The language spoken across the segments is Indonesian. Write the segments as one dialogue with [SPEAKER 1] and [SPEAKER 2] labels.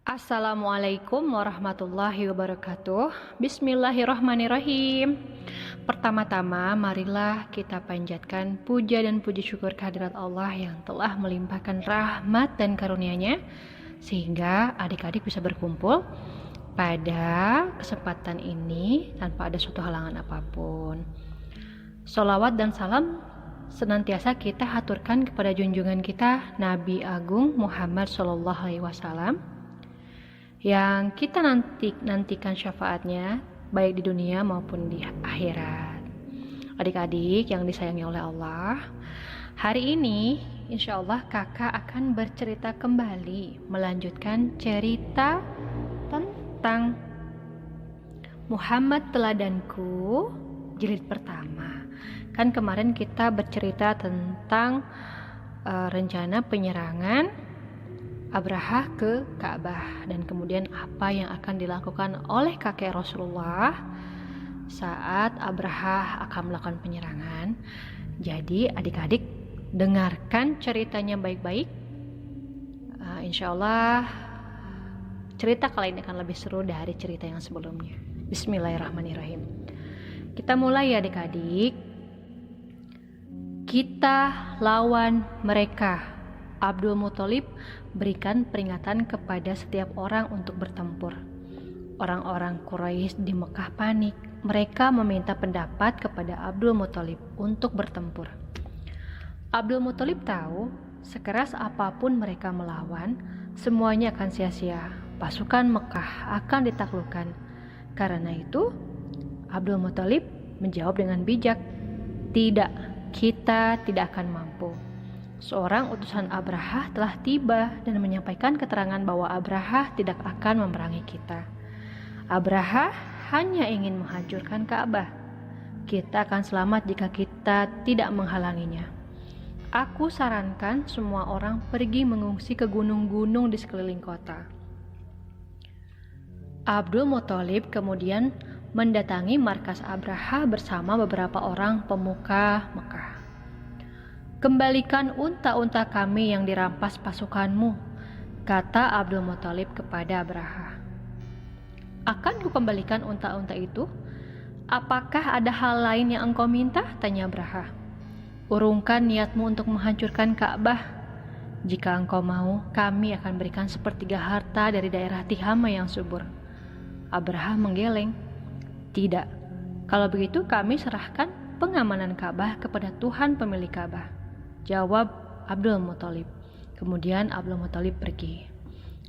[SPEAKER 1] Assalamualaikum warahmatullahi wabarakatuh. Bismillahirrahmanirrahim. Pertama-tama marilah kita panjatkan puja dan puji syukur kehadirat Allah yang telah melimpahkan rahmat dan karunia-Nya sehingga adik-adik bisa berkumpul pada kesempatan ini tanpa ada suatu halangan apapun. Sholawat dan salam senantiasa kita haturkan kepada junjungan kita Nabi Agung Muhammad SAW yang kita nantikan syafaatnya baik di dunia maupun di akhirat. Adik-adik yang disayangi oleh Allah, hari ini insya Allah kakak akan bercerita kembali melanjutkan cerita tentang Muhammad Teladanku jilid pertama. Kan kemarin kita bercerita tentang rencana penyerangan Abraha ke Ka'bah dan kemudian apa yang akan dilakukan oleh kakek Rasulullah saat Abraha akan melakukan penyerangan. Jadi adik-adik dengarkan ceritanya baik-baik. Insya Allah cerita kali ini akan lebih seru dari cerita yang sebelumnya. Bismillahirrahmanirrahim. Kita mulai ya adik-adik. Kita lawan mereka. Abdul Muthalib berikan peringatan kepada setiap orang untuk bertempur. Orang-orang Quraisy di Mekah panik. Mereka meminta pendapat kepada Abdul Muthalib untuk bertempur. Abdul Muthalib tahu, sekeras apapun mereka melawan, semuanya akan sia-sia. Pasukan Mekah akan ditaklukkan. Karena itu, Abdul Muthalib menjawab dengan bijak, "Tidak, kita tidak akan mampu." Seorang utusan Abraha telah tiba dan menyampaikan keterangan bahwa Abraha tidak akan memerangi kita. Abraha hanya ingin menghancurkan Ka'bah. Kita akan selamat jika kita tidak menghalanginya. Aku sarankan semua orang pergi mengungsi ke gunung-gunung di sekeliling kota. Abdul Muthalib kemudian mendatangi markas Abraha bersama beberapa orang pemuka Mekah. "Kembalikan unta-unta kami yang dirampas pasukanmu," kata Abdul Muthalib kepada Abraha. "Akan kukembalikan unta-unta itu? Apakah ada hal lain yang engkau minta?" tanya Abraha. "Urungkan niatmu untuk menghancurkan Ka'bah. Jika engkau mau, kami akan berikan sepertiga harta dari daerah Tihama yang subur." Abraha menggeleng. "Tidak, kalau begitu kami serahkan pengamanan Ka'bah kepada Tuhan pemilik Ka'bah," jawab Abdul Muthalib. Kemudian Abdul Muthalib pergi.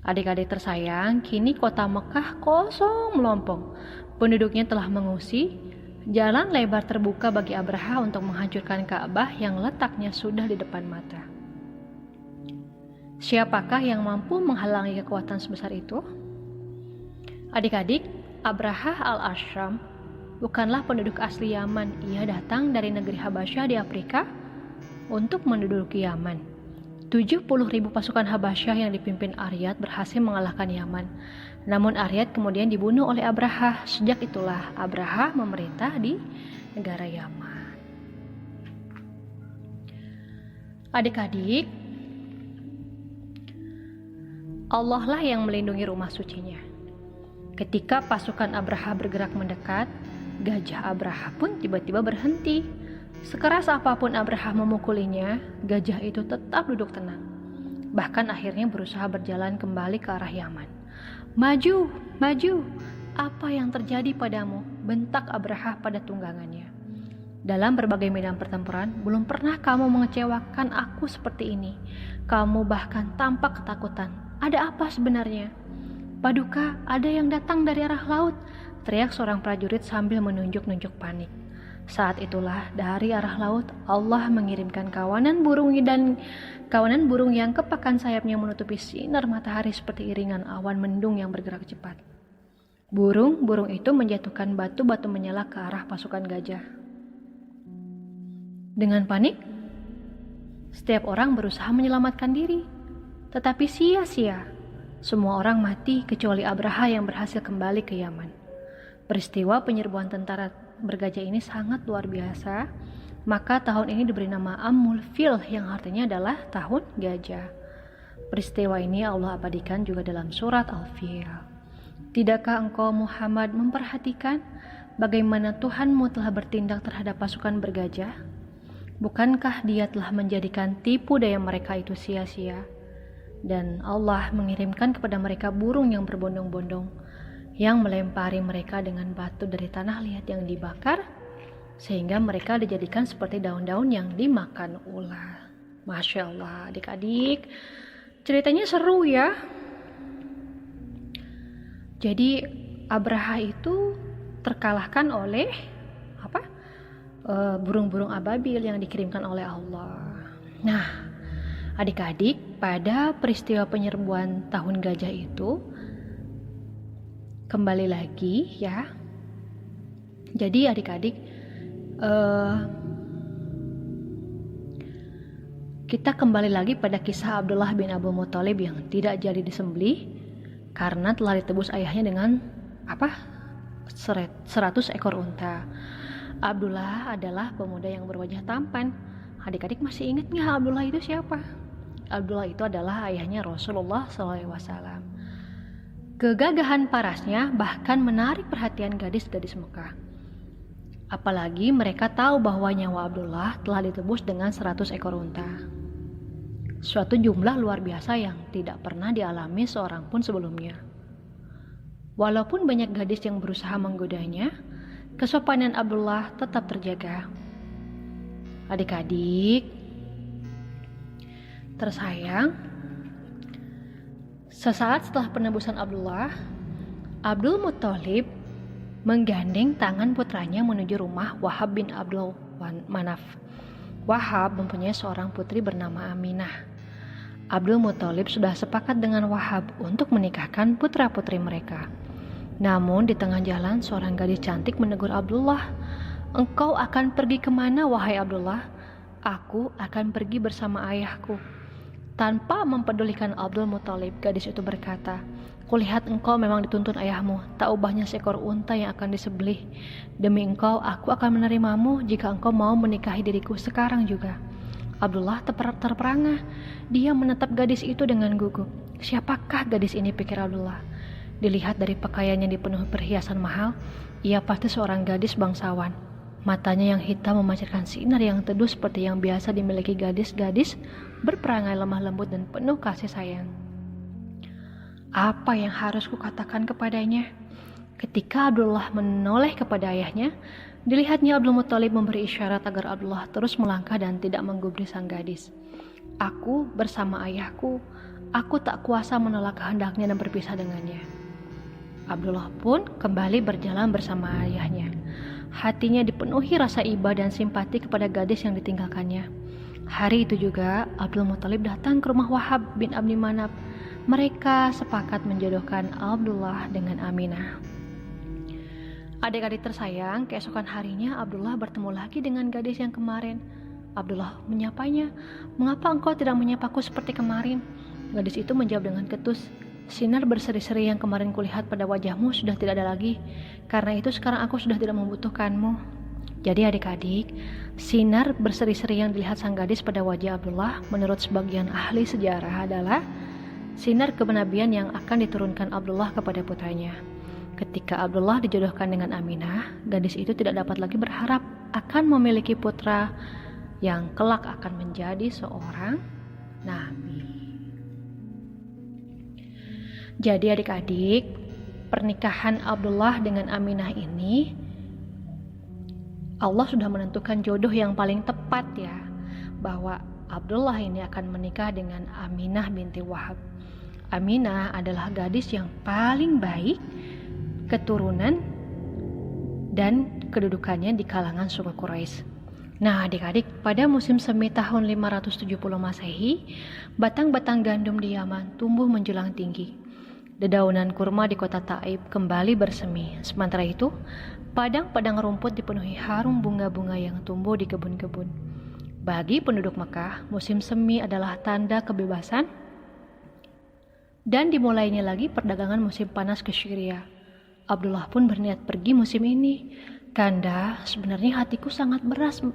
[SPEAKER 1] Adik-adik tersayang, kini kota Mekah kosong melompong. Penduduknya telah mengungsi. Jalan lebar terbuka bagi Abraha untuk menghancurkan Ka'bah yang letaknya sudah di depan mata. Siapakah yang mampu menghalangi kekuatan sebesar itu? Adik-adik, Abraha al-Ashram bukanlah penduduk asli Yaman. Ia datang dari negeri Habasyah di Afrika untuk menduduki Yaman. 70.000 pasukan Habasyah yang dipimpin Aryad berhasil mengalahkan Yaman. Namun Aryad kemudian dibunuh oleh Abraha. Sejak itulah Abraha memerintah di negara Yaman. Adik-adik, Allah lah yang melindungi rumah sucinya. Ketika pasukan Abraha bergerak mendekat, gajah Abraha pun tiba-tiba berhenti. Sekeras apapun Abraha memukulinya, gajah itu tetap duduk tenang. Bahkan akhirnya berusaha berjalan kembali ke arah Yaman. "Maju, maju! Apa yang terjadi padamu?" bentak Abraha pada tunggangannya. "Dalam berbagai medan pertempuran, belum pernah kamu mengecewakan aku seperti ini. Kamu bahkan tampak ketakutan. Ada apa sebenarnya?" "Paduka, ada yang datang dari arah laut," teriak seorang prajurit sambil menunjuk-nunjuk panik. Saat itulah dari arah laut Allah mengirimkan kawanan burung yang kepakan sayapnya menutupi sinar matahari seperti iringan awan mendung yang bergerak cepat. Burung-burung itu menjatuhkan batu-batu menyala ke arah pasukan gajah. Dengan panik, setiap orang berusaha menyelamatkan diri, tetapi sia-sia. Semua orang mati kecuali Abraha yang berhasil kembali ke Yaman. Peristiwa penyerbuan tentara bergajah ini sangat luar biasa. Maka tahun ini diberi nama Amul Fil yang artinya adalah tahun gajah. Peristiwa ini Allah abadikan juga dalam surat Al-Fil. Tidakkah engkau Muhammad memperhatikan bagaimana Tuhanmu telah bertindak terhadap pasukan bergajah? Bukankah Dia telah menjadikan tipu daya mereka itu sia-sia? Dan Allah mengirimkan kepada mereka burung yang berbondong-bondong, yang melempari mereka dengan batu dari tanah liat yang dibakar, sehingga mereka dijadikan seperti daun-daun yang dimakan ular. Masya Allah, adik-adik, ceritanya seru ya. Jadi Abraha itu terkalahkan oleh burung-burung ababil yang dikirimkan oleh Allah. Nah, adik-adik, pada peristiwa penyerbuan tahun gajah itu kembali lagi ya. Jadi adik-adik, kita kembali lagi pada kisah Abdullah bin Abu Muthalib yang tidak jadi disembelih karena telah ditebus ayahnya dengan 100 ekor unta. Abdullah adalah pemuda yang berwajah tampan. Adik-adik masih ingat nggak Abdullah itu siapa? Abdullah itu adalah ayahnya Rasulullah SAW. Kegagahan parasnya bahkan menarik perhatian gadis-gadis Mekah. Apalagi mereka tahu bahwa nyawa Abdullah telah ditebus dengan 100 ekor unta. Suatu jumlah luar biasa yang tidak pernah dialami seorang pun sebelumnya. Walaupun banyak gadis yang berusaha menggodanya, kesopanan Abdullah tetap terjaga. Adik-adik tersayang, sesaat setelah penebusan Abdullah, Abdul Muthalib menggandeng tangan putranya menuju rumah Wahab bin Abdul Manaf. Wahab mempunyai seorang putri bernama Aminah. Abdul Muthalib sudah sepakat dengan Wahab untuk menikahkan putra-putri mereka. Namun di tengah jalan seorang gadis cantik menegur Abdullah. "Engkau akan pergi kemana wahai Abdullah?" "Aku akan pergi bersama ayahku." Tanpa mempedulikan Abdul Muthalib, gadis itu berkata, "Kulihat engkau memang dituntun ayahmu, tak ubahnya seekor unta yang akan disembelih. Demi engkau, aku akan menerimamu jika engkau mau menikahi diriku sekarang juga." Abdullah terperangah. Dia menatap gadis itu dengan gugup. Siapakah gadis ini, pikir Abdullah. Dilihat dari pakaiannya dipenuhi perhiasan mahal, ia pasti seorang gadis bangsawan. Matanya yang hitam memancarkan sinar yang teduh seperti yang biasa dimiliki gadis-gadis berperangai lemah lembut dan penuh kasih sayang. Apa yang harus kukatakan kepadanya? Ketika Abdullah menoleh kepada ayahnya, dilihatnya Abdul Muthalib memberi isyarat agar Abdullah terus melangkah dan tidak menggubris sang gadis. "Aku bersama ayahku, aku tak kuasa menolak kehendaknya dan berpisah dengannya." Abdullah pun kembali berjalan bersama ayahnya. Hatinya dipenuhi rasa iba dan simpati kepada gadis yang ditinggalkannya. Hari itu juga Abdul Muthalib datang ke rumah Wahab bin Abdi Manaf. Mereka sepakat menjodohkan Abdullah dengan Aminah. Adik-adik tersayang, keesokan harinya Abdullah bertemu lagi dengan gadis yang kemarin. Abdullah menyapanya, "Mengapa engkau tidak menyapaku seperti kemarin?" Gadis itu menjawab dengan ketus, "Sinar berseri-seri yang kemarin kulihat pada wajahmu sudah tidak ada lagi. Karena itu sekarang aku sudah tidak membutuhkanmu." Jadi adik-adik, sinar berseri-seri yang dilihat sang gadis pada wajah Abdullah menurut sebagian ahli sejarah adalah sinar kenabian yang akan diturunkan Abdullah kepada putranya. Ketika Abdullah dijodohkan dengan Aminah, gadis itu tidak dapat lagi berharap akan memiliki putra yang kelak akan menjadi seorang nabi. Jadi adik-adik, pernikahan Abdullah dengan Aminah ini Allah sudah menentukan jodoh yang paling tepat ya, bahwa Abdullah ini akan menikah dengan Aminah binti Wahab. Aminah adalah gadis yang paling baik keturunan dan kedudukannya di kalangan suku Quraisy. Nah adik-adik, pada musim semi tahun 570 Masehi, batang-batang gandum di Yaman tumbuh menjulang tinggi. Dedaunan kurma di kota Taib kembali bersemi. Sementara itu, padang-padang rumput dipenuhi harum bunga-bunga yang tumbuh di kebun-kebun. Bagi penduduk Mekah, musim semi adalah tanda kebebasan dan dimulainya lagi perdagangan musim panas ke Syria. Abdullah pun berniat pergi musim ini. "Kanda, sebenarnya hatiku sangat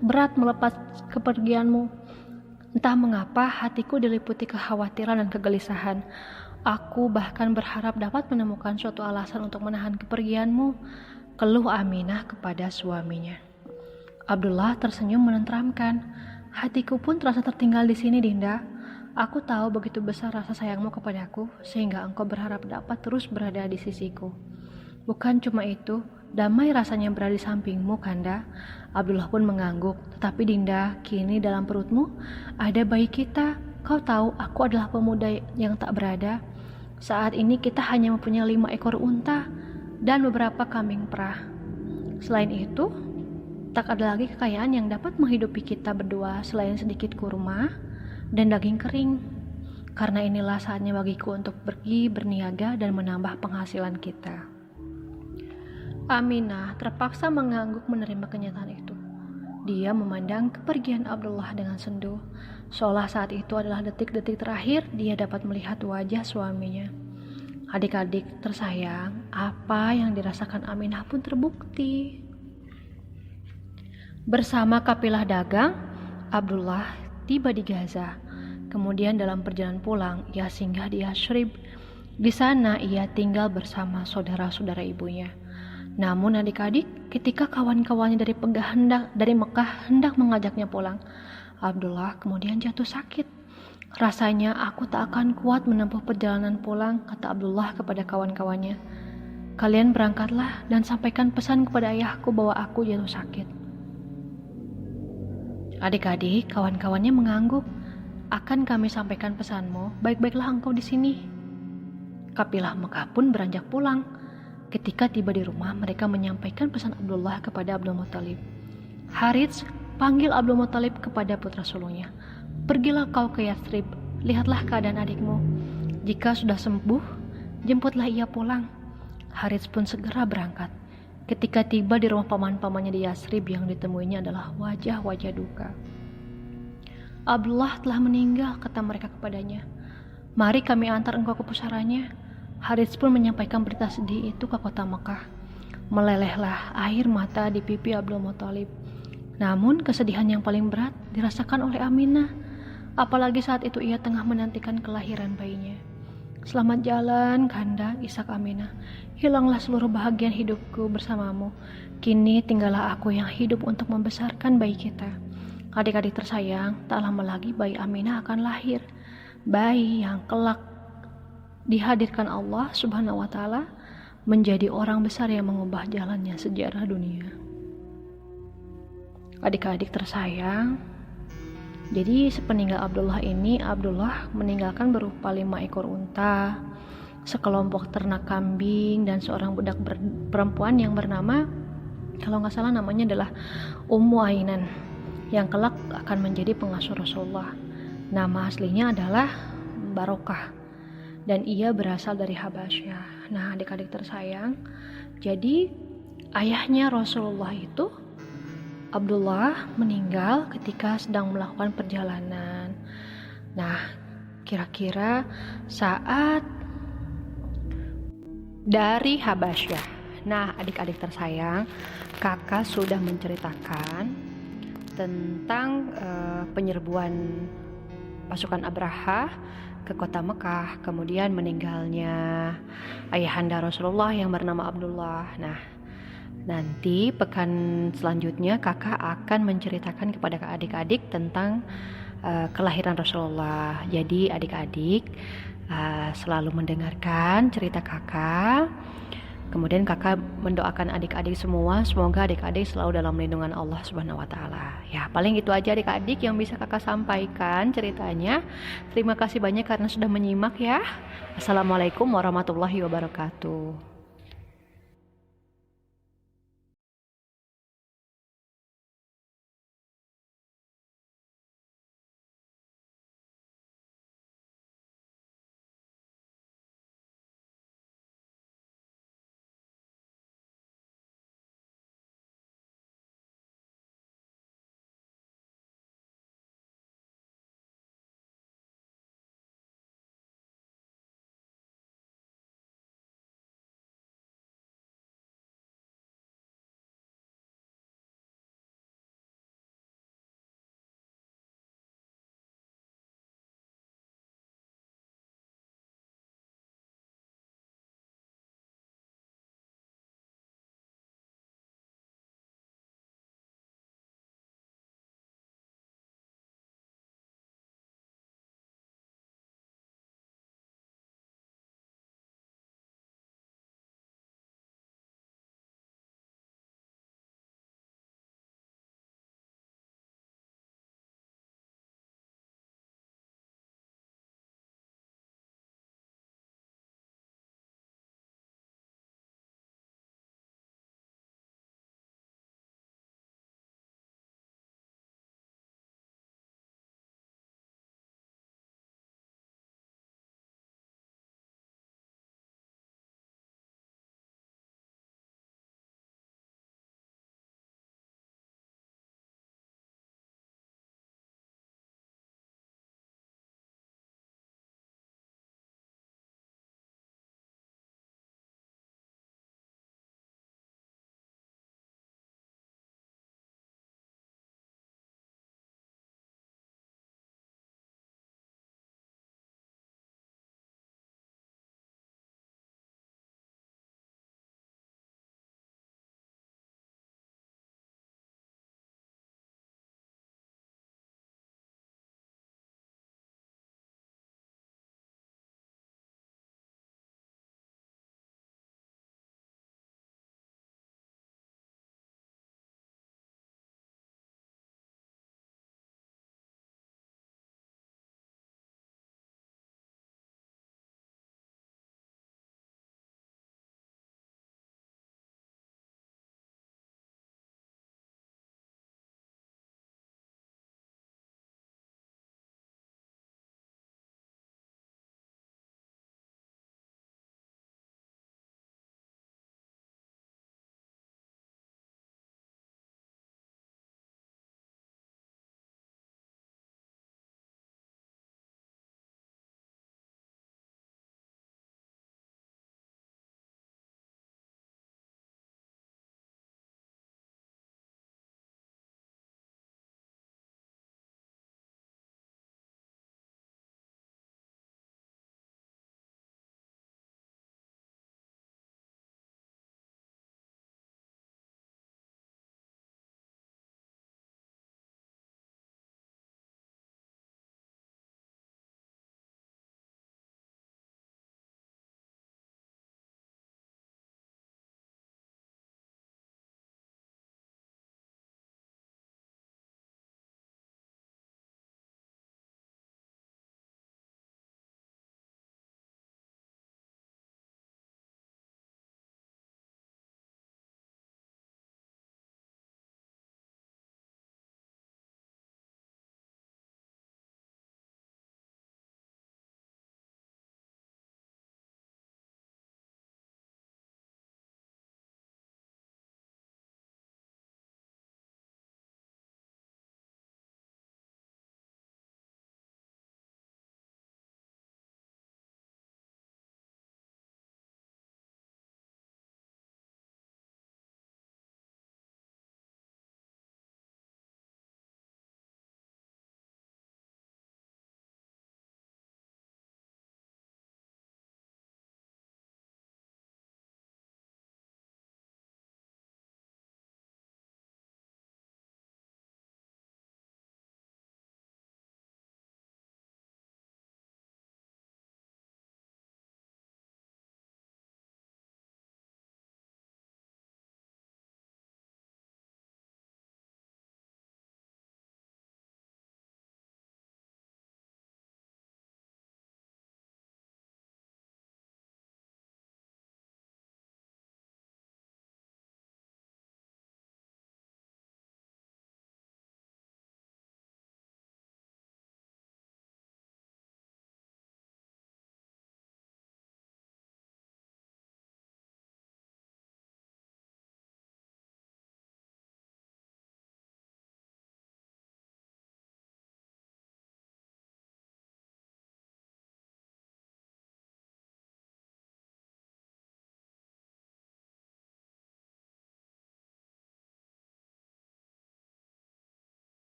[SPEAKER 1] berat melepas kepergianmu. Entah mengapa hatiku diliputi kekhawatiran dan kegelisahan. Aku bahkan berharap dapat menemukan suatu alasan untuk menahan kepergianmu, keluh Aminah kepada suaminya. Abdullah tersenyum menenteramkan. Hatiku pun terasa tertinggal di sini, Dinda. Aku tahu begitu besar rasa sayangmu kepadaku, sehingga engkau berharap dapat terus berada di sisiku. Bukan cuma itu, damai rasanya berada di sampingmu, Kanda. Abdullah pun mengangguk. Tetapi Dinda, kini dalam perutmu ada bayi kita. Kau tahu aku adalah pemuda yang tak berada. Saat ini kita hanya mempunyai 5 ekor unta dan beberapa kambing perah. Selain itu, tak ada lagi kekayaan yang dapat menghidupi kita berdua selain sedikit kurma dan daging kering. Karena inilah saatnya bagiku untuk pergi berniaga dan menambah penghasilan kita. Aminah terpaksa mengangguk menerima kenyataan itu. Dia memandang kepergian Abdullah dengan sendu, seolah saat itu adalah detik-detik terakhir dia dapat melihat wajah suaminya. Adik-adik tersayang, apa yang dirasakan Aminah pun terbukti. Bersama kafilah dagang, Abdullah tiba di Gaza. Kemudian dalam perjalanan pulang, ia singgah di Yasrib. Di sana ia tinggal bersama saudara-saudara ibunya. Namun adik-adik, ketika kawan-kawannya dari Mekah hendak mengajaknya pulang, Abdullah kemudian jatuh sakit. Rasanya aku tak akan kuat menempuh perjalanan pulang, kata Abdullah kepada kawan-kawannya. Kalian berangkatlah dan sampaikan pesan kepada ayahku bahwa aku jatuh sakit. Adik-adik, kawan-kawannya mengangguk. Akan kami sampaikan pesanmu, baik-baiklah engkau di sini. Kafilah Mekah pun beranjak pulang. Ketika tiba di rumah, mereka menyampaikan pesan Abdullah kepada Abdul Muthalib. Harits, panggil Abdul Muthalib kepada putra sulungnya. Pergilah kau ke Yathrib, lihatlah keadaan adikmu. Jika sudah sembuh, jemputlah ia pulang. Harits pun segera berangkat. Ketika tiba di rumah paman-pamannya di Yathrib, yang ditemuinya adalah wajah-wajah duka. Abdullah telah meninggal, kata mereka kepadanya. Mari kami antar engkau ke pusaranya. Harits pun menyampaikan berita sedih itu ke kota Mekah. Melelehlah air mata di pipi Abdul Muthalib. Namun kesedihan yang paling berat dirasakan oleh Aminah. Apalagi saat itu ia tengah menantikan kelahiran bayinya. Selamat jalan, Kanda, isak Aminah. Hilanglah seluruh bahagian hidupku bersamamu. Kini tinggallah aku yang hidup untuk membesarkan bayi kita. Adik-adik tersayang, tak lama lagi bayi Aminah akan lahir. Bayi yang kelak dihadirkan Allah Subhanahu wa Ta'ala menjadi orang besar yang mengubah jalannya sejarah dunia. Adik-adik tersayang, jadi sepeninggal Abdullah ini, Abdullah meninggalkan berupa 5 ekor unta, sekelompok ternak kambing, dan seorang budak perempuan yang bernama, kalau nggak salah namanya adalah Ummu Ainan, yang kelak akan menjadi pengasuh Rasulullah. Nama aslinya adalah Barokah, dan ia berasal dari Habasyah. Nah, adik-adik tersayang, jadi ayahnya Rasulullah itu, Abdullah, meninggal ketika sedang melakukan perjalanan. Nah, kira-kira saat dari Habasyah. Nah, adik-adik tersayang, kakak sudah menceritakan tentang penyerbuan pasukan Abraha ke kota Mekah, kemudian meninggalnya ayahanda Rasulullah yang bernama Abdullah. Nah, nanti pekan selanjutnya kakak akan menceritakan kepada adik-adik tentang kelahiran Rasulullah. Jadi adik-adik selalu mendengarkan cerita kakak. Kemudian kakak mendoakan adik-adik semua, semoga adik-adik selalu dalam lindungan Allah Subhanahu wa Ta'ala. Ya, paling itu aja adik-adik yang bisa kakak sampaikan ceritanya. Terima kasih banyak karena sudah menyimak ya. Assalamualaikum warahmatullahi wabarakatuh.